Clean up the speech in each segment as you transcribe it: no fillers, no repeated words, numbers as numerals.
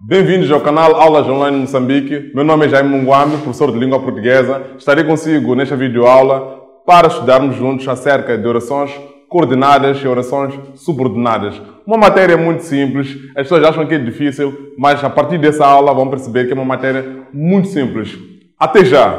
Bem-vindos ao canal Aulas Online Moçambique. Meu nome é Jaime Munguambe, professor de língua portuguesa. Estarei consigo nesta videoaula para estudarmos juntos acerca de orações coordenadas e orações subordinadas. Uma matéria muito simples, as pessoas acham que é difícil, mas a partir dessa aula vão perceber que é uma matéria muito simples. Até já!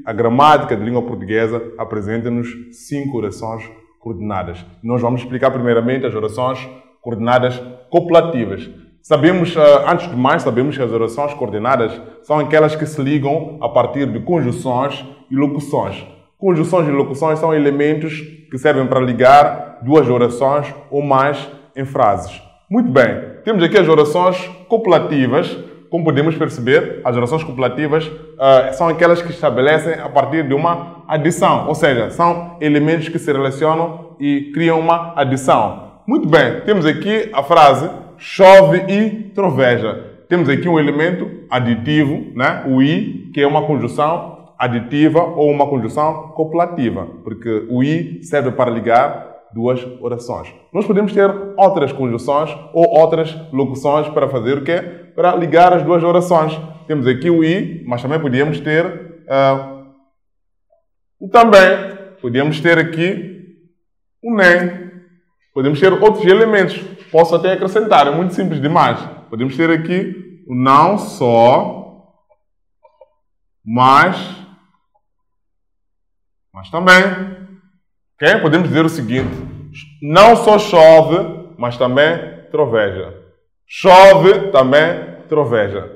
A gramática de língua portuguesa apresenta-nos 5 orações coordenadas. Nós vamos explicar primeiramente as orações coordenadas copulativas. Sabemos, antes de mais, sabemos que as orações coordenadas são aquelas que se ligam a partir de conjunções e locuções. Conjunções e locuções são elementos que servem para ligar duas orações ou mais em frases. Muito bem, temos aqui as orações copulativas. Como podemos perceber, as orações copulativas são aquelas que estabelecem a partir de uma adição, ou seja, são elementos que se relacionam e criam uma adição. Muito bem, temos aqui a frase chove e troveja. Temos aqui um elemento aditivo, né? O i, que é uma conjunção aditiva ou uma conjunção copulativa, porque o i serve para ligar duas orações. Nós podemos ter outras conjunções ou outras locuções para fazer o quê? Para ligar as duas orações. Temos aqui o i, mas também podíamos ter o também. Podíamos ter aqui o nem. Podemos ter outros elementos. Posso até acrescentar, é muito simples demais. Podemos ter aqui o não só, mas também. Okay? Podemos dizer o seguinte, não só chove, mas também troveja. Chove, também troveja.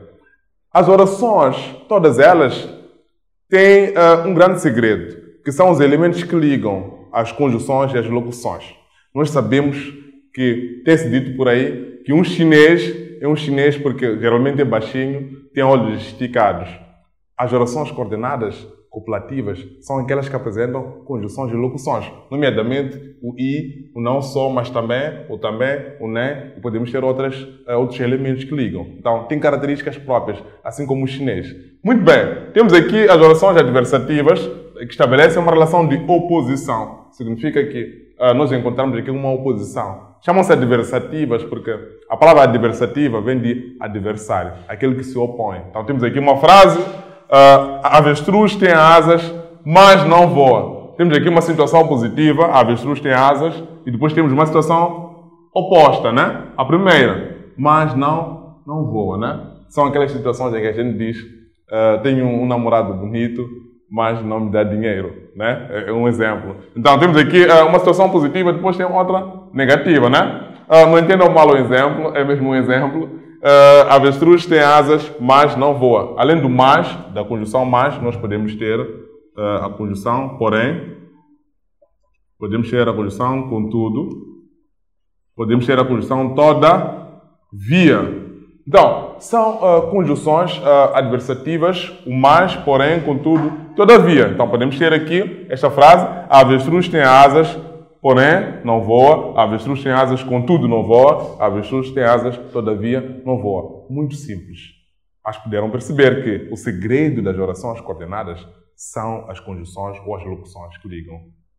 As orações, todas elas, têm um grande segredo, que são os elementos que ligam as conjunções e as locuções. Nós sabemos que tem-se dito por aí que um chinês é um chinês porque geralmente é baixinho, tem olhos esticados. As orações coordenadas copulativas são aquelas que apresentam conjunções e locuções, nomeadamente o i, o não só, mas também, o nem, e podemos ter outros elementos que ligam. Então, tem características próprias, assim como o chinês. Muito bem, temos aqui as orações adversativas, que estabelecem uma relação de oposição. Significa que nós encontramos aqui uma oposição. Chamam-se adversativas porque a palavra adversativa vem de adversário, aquele que se opõe. Então, temos aqui uma frase: a avestruz tem asas, mas não voa. Temos aqui uma situação positiva, a avestruz tem asas, e depois temos uma situação oposta, né? A primeira, mas não voa, né? São aquelas situações em que a gente diz, tenho um namorado bonito, mas não me dá dinheiro, né? É um exemplo. Então, temos aqui uma situação positiva, depois tem outra negativa, né? Não entendam mal o exemplo, é mesmo um exemplo. A avestruz tem asas, mas não voa. Além do mas, da conjunção mas, nós podemos ter a conjunção porém, podemos ter a conjunção contudo, podemos ter a conjunção todavia. Então, são conjunções adversativas, o mas, porém, contudo, todavia. Então, podemos ter aqui esta frase: a avestruz tem asas, porém, não voa. A avestruz tem asas, contudo, não voa. A avestruz tem asas, todavia, não voa. Muito simples. Mas puderam perceber que o segredo das orações coordenadas são as conjunções ou as locuções que ligam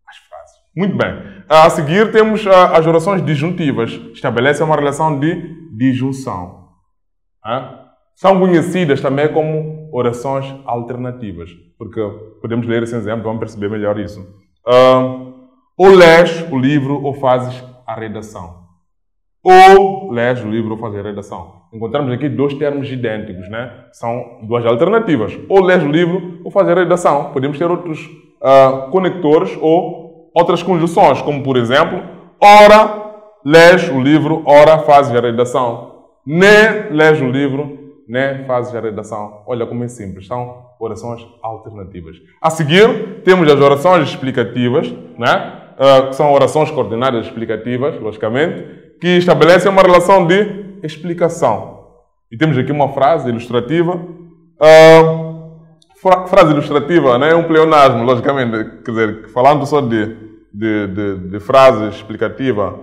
as frases. Muito bem. A seguir temos as orações disjuntivas. Estabelecem uma relação de disjunção. São conhecidas também como orações alternativas. Porque podemos ler esse exemplo, vamos perceber melhor isso. Ou lês o livro ou fazes a redação. Ou lês o livro ou fazes a redação. Encontramos aqui dois termos idênticos, né? São duas alternativas. Ou lês o livro ou fazes a redação. Podemos ter outros conectores ou outras conjunções, como por exemplo, ora lês o livro, ora fazes a redação. Nem lês o livro, nem fazes a redação. Olha como é simples. São orações alternativas. A seguir, temos as orações explicativas, né? Que são orações coordenadas explicativas, logicamente, que estabelecem uma relação de explicação. E temos aqui uma frase ilustrativa. Frase ilustrativa, né? É um pleonasmo, logicamente. Quer dizer, falando só de frase explicativa,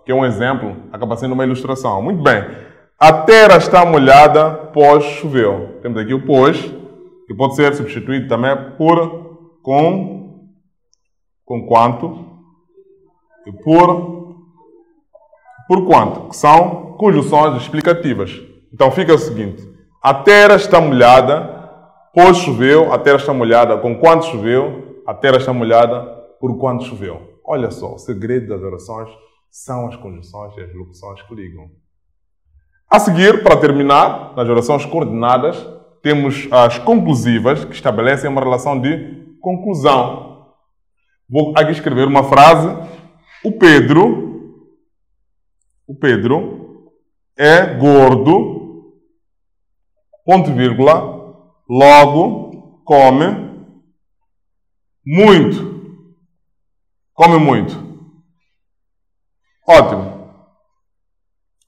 que é um exemplo, acaba sendo uma ilustração. Muito bem. A terra está molhada, pois choveu. Temos aqui o pois. que pode ser substituído também por com quanto e por quanto, que são conjunções explicativas. Então fica o seguinte: a terra está molhada, pois choveu. A terra está molhada com quanto choveu. A terra está molhada por quanto choveu. Olha só, o segredo das orações são as conjunções e as locuções que ligam. A seguir, para terminar, nas orações coordenadas, temos as conclusivas, que estabelecem uma relação de conclusão. Vou aqui escrever uma frase. O Pedro é gordo, ponto vírgula, logo come muito. Come muito. Ótimo.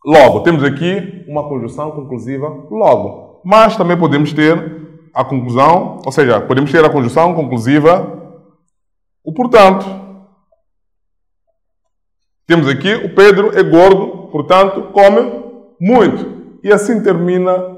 Logo, temos aqui uma conjunção conclusiva logo. Mas também podemos ter a conclusão, ou seja, podemos ter a conjunção conclusiva o portanto. Temos aqui o Pedro é gordo, portanto, come muito. E assim termina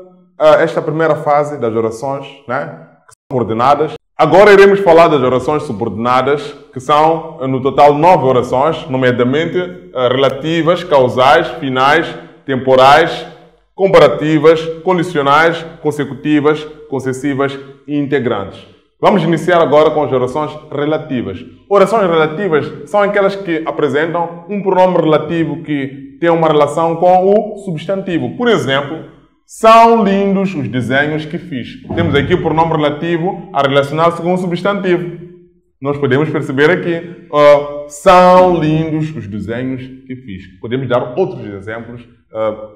esta primeira fase das orações, né, que são coordenadas. Agora iremos falar das orações subordinadas, que são, no total, 9 orações, nomeadamente relativas, causais, finais, temporais, comparativas, condicionais, consecutivas, concessivas e integrantes. Vamos iniciar agora com as orações relativas. Orações relativas são aquelas que apresentam um pronome relativo que tem uma relação com o substantivo. Por exemplo, são lindos os desenhos que fiz. Temos aqui o pronome relativo a relacionar-se com o substantivo. Nós podemos perceber aqui, são lindos os desenhos que fiz. Podemos dar outros exemplos.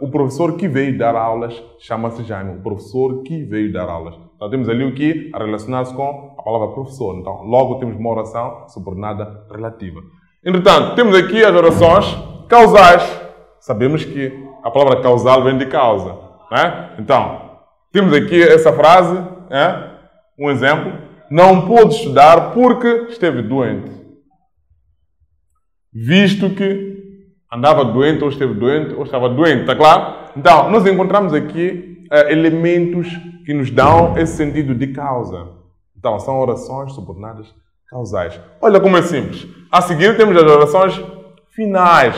O professor que veio dar aulas chama-se Jaime. O professor que veio dar aulas. Então temos ali o que a relacionar-se com a palavra professor. Então logo temos uma oração subordinada relativa. Entretanto, temos aqui as orações causais. Sabemos que a palavra causal vem de causa. Né? Então, temos aqui essa frase, um exemplo. Não pôde estudar porque esteve doente. Visto que andava doente, ou esteve doente, ou estava doente, está claro? Então, nós encontramos aqui elementos que nos dão esse sentido de causa. Então, são orações subordinadas causais. Olha como é simples. A seguir temos as orações finais.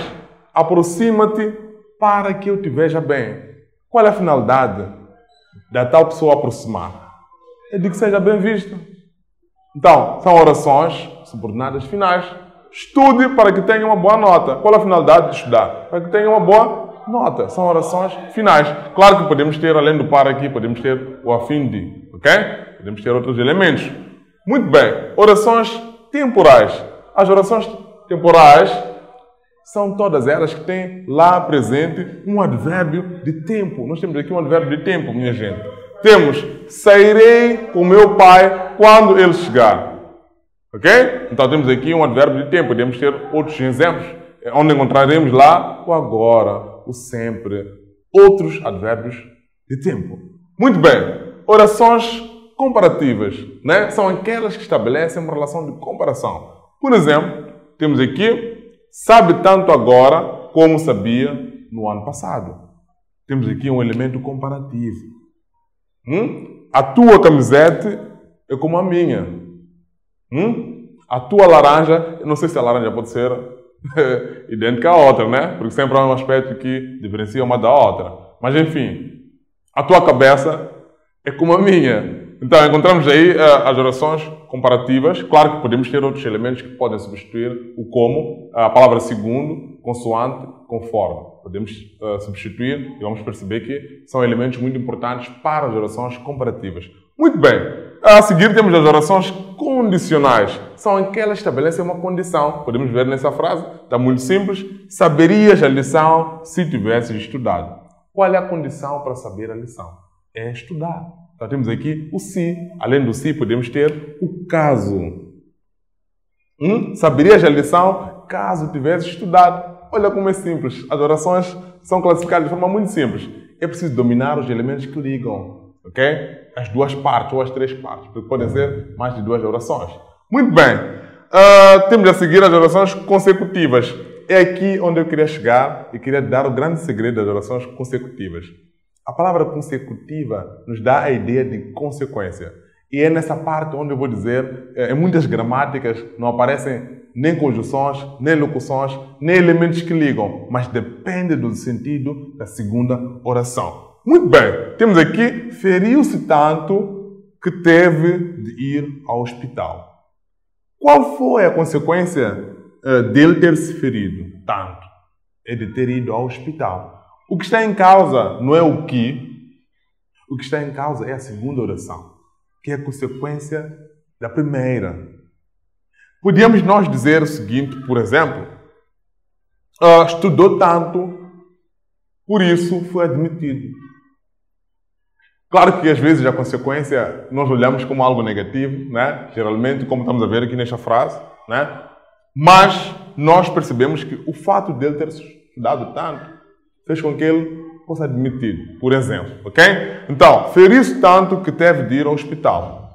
Aproxima-te para que eu te veja bem. Qual é a finalidade da tal pessoa aproximar? É de que seja bem visto. Então, são orações subordinadas finais. Estude para que tenha uma boa nota. Qual é a finalidade de estudar? Para que tenha uma boa nota. São orações finais. Claro que podemos ter, além do para aqui, podemos ter o a fim de. Ok? Podemos ter outros elementos. Muito bem. Orações temporais. As orações temporais são todas elas que têm lá presente um advérbio de tempo. Nós temos aqui um advérbio de tempo, minha gente. Temos, sairei com meu pai quando ele chegar. Ok? Então temos aqui um advérbio de tempo. Podemos ter outros exemplos, onde encontraremos lá o agora, o sempre, outros advérbios de tempo. Muito bem. Orações comparativas, né? São aquelas que estabelecem uma relação de comparação. Por exemplo, temos aqui, sabe tanto agora como sabia no ano passado. Temos aqui um elemento comparativo. A tua camisete é como a minha. A tua laranja, eu não sei se a laranja pode ser idêntica à outra, né? Porque sempre há um aspecto que diferencia uma da outra. Mas enfim, a tua cabeça é como a minha. Então encontramos aí as orações comparativas. Claro que podemos ter outros elementos que podem substituir o como, a palavra segundo, consoante, conforme. Podemos substituir e vamos perceber que são elementos muito importantes para as orações comparativas. Muito bem. A seguir temos as orações condicionais. São aquelas que estabelecem uma condição. Podemos ver nessa frase. Está muito simples. Saberias a lição se tivesses estudado. Qual é a condição para saber a lição? É estudar. Então temos aqui o se. Além do se, podemos ter o caso. Saberias a lição caso tivesse estudado. Olha como é simples. As orações são classificadas de forma muito simples. É preciso dominar os elementos que ligam. Ok? As duas partes ou as três partes. Porque podem ser mais de duas orações. Muito bem. Temos a seguir as orações consecutivas. É aqui onde eu queria chegar e queria dar o grande segredo das orações consecutivas. A palavra consecutiva nos dá a ideia de consequência. E é nessa parte onde eu vou dizer, em muitas gramáticas não aparecem nem conjunções, nem locuções, nem elementos que ligam, mas depende do sentido da segunda oração. Muito bem, temos aqui, feriu-se tanto que teve de ir ao hospital. Qual foi a consequência dele ter se ferido tanto? É de ter ido ao hospital. O que está em causa não é o que está em causa é a segunda oração, que é a consequência da primeira. Podíamos nós dizer o seguinte, por exemplo, estudou tanto, por isso foi admitido. Claro que às vezes a consequência nós olhamos como algo negativo, né? Geralmente, como estamos a ver aqui nesta frase, né? Mas nós percebemos que o fato dele ter estudado tanto fez com que ele fosse admitido, por exemplo, ok? Então, feriu-se tanto que teve de ir ao hospital.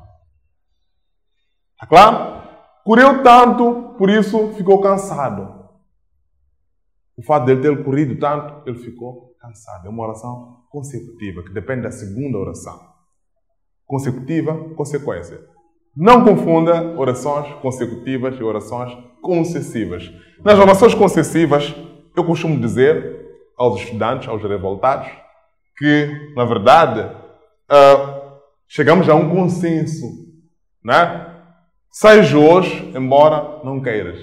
Está claro? Correu tanto, por isso ficou cansado. O fato dele ter corrido tanto, ele ficou cansado. É uma oração consecutiva, que depende da segunda oração. Consecutiva, consequência. Não confunda orações consecutivas e orações concessivas. Nas orações concessivas, eu costumo dizer aos estudantes, aos revoltados, que, na verdade, chegamos a um consenso, né? Sais hoje, embora não queiras.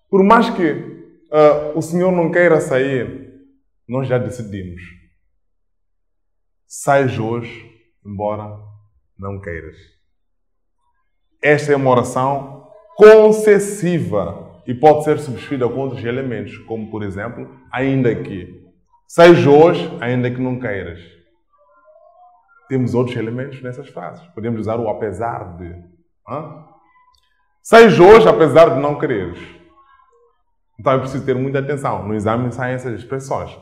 Por mais que o Senhor não queira sair, nós já decidimos. Sais hoje, embora não queiras. Esta é uma oração concessiva e pode ser substituída com outros elementos, como, por exemplo, ainda que. Sais hoje, ainda que não queiras. Temos outros elementos nessas frases. Podemos usar o apesar de. Sais hoje, apesar de não quereres. Então é preciso ter muita atenção. No exame saem essas expressões.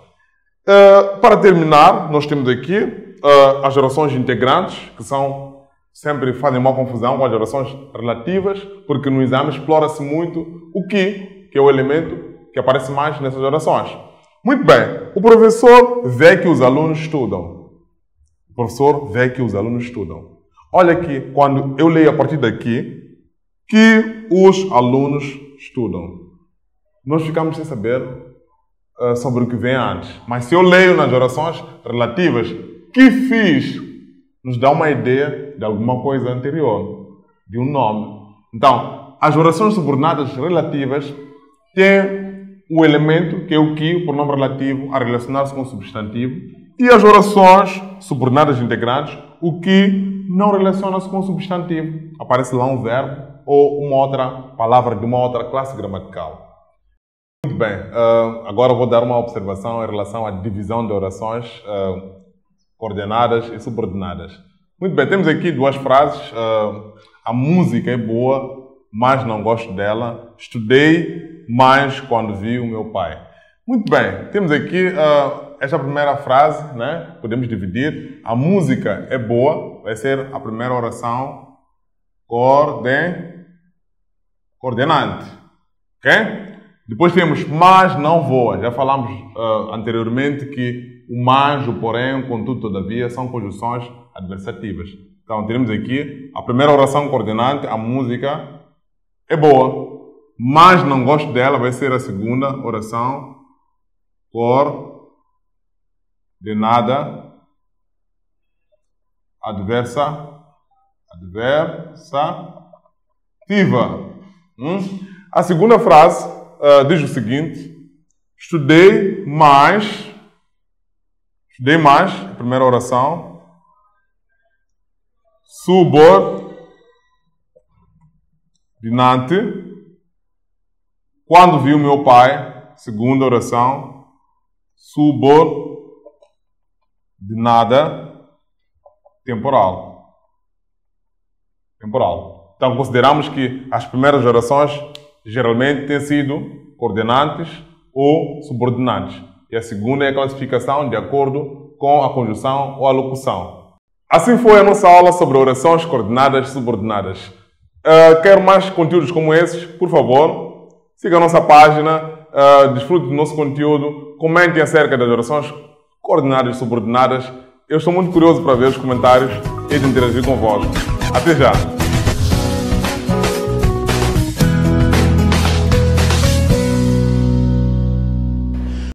Para terminar, nós temos aqui as orações integrantes, que sempre fazem uma confusão com as orações relativas, porque no exame explora-se muito o que é o elemento que aparece mais nessas orações. Muito bem, o professor vê que os alunos estudam. O professor vê que os alunos estudam. Olha aqui, quando eu leio a partir daqui, que os alunos estudam. Nós ficamos sem saber sobre o que vem antes. Mas se eu leio nas orações relativas, que fiz, nos dá uma ideia de alguma coisa anterior, de um nome. Então, as orações subordinadas relativas têm o elemento, que é o que, o pronome relativo, a relacionar-se com o substantivo, e as orações subordinadas integrantes, o que não relaciona-se com o substantivo. Aparece lá um verbo ou uma outra palavra de uma outra classe gramatical. Muito bem, agora vou dar uma observação em relação à divisão de orações coordenadas e subordinadas. Muito bem, temos aqui duas frases. A música é boa, mas não gosto dela. Estudei mais quando vi o meu pai. Muito bem, temos aqui esta primeira frase, né? Podemos dividir. A música é boa, vai ser a primeira oração coordenante. Ok? Depois temos mas não voa. Já falamos anteriormente que o mas, o porém, o contudo, todavia são conjunções adversativas. Então, temos aqui a primeira oração coordenante, a música é boa, mas não gosto dela, vai ser a segunda oração coordenada adversativa. A segunda frase diz o seguinte: estudei mais, a primeira oração, subordinante, quando vi o meu pai, segunda oração, subordinada, temporal. Então, consideramos que as primeiras orações geralmente têm sido coordenantes ou subordinantes. E a segunda é a classificação de acordo com a conjunção ou a locução. Assim foi a nossa aula sobre orações coordenadas e subordinadas. Quero mais conteúdos como esses? Por favor, siga a nossa página, desfrute do nosso conteúdo, comentem acerca das orações coordenadas e subordinadas. Eu estou muito curioso para ver os comentários e de interagir convosco. Até já!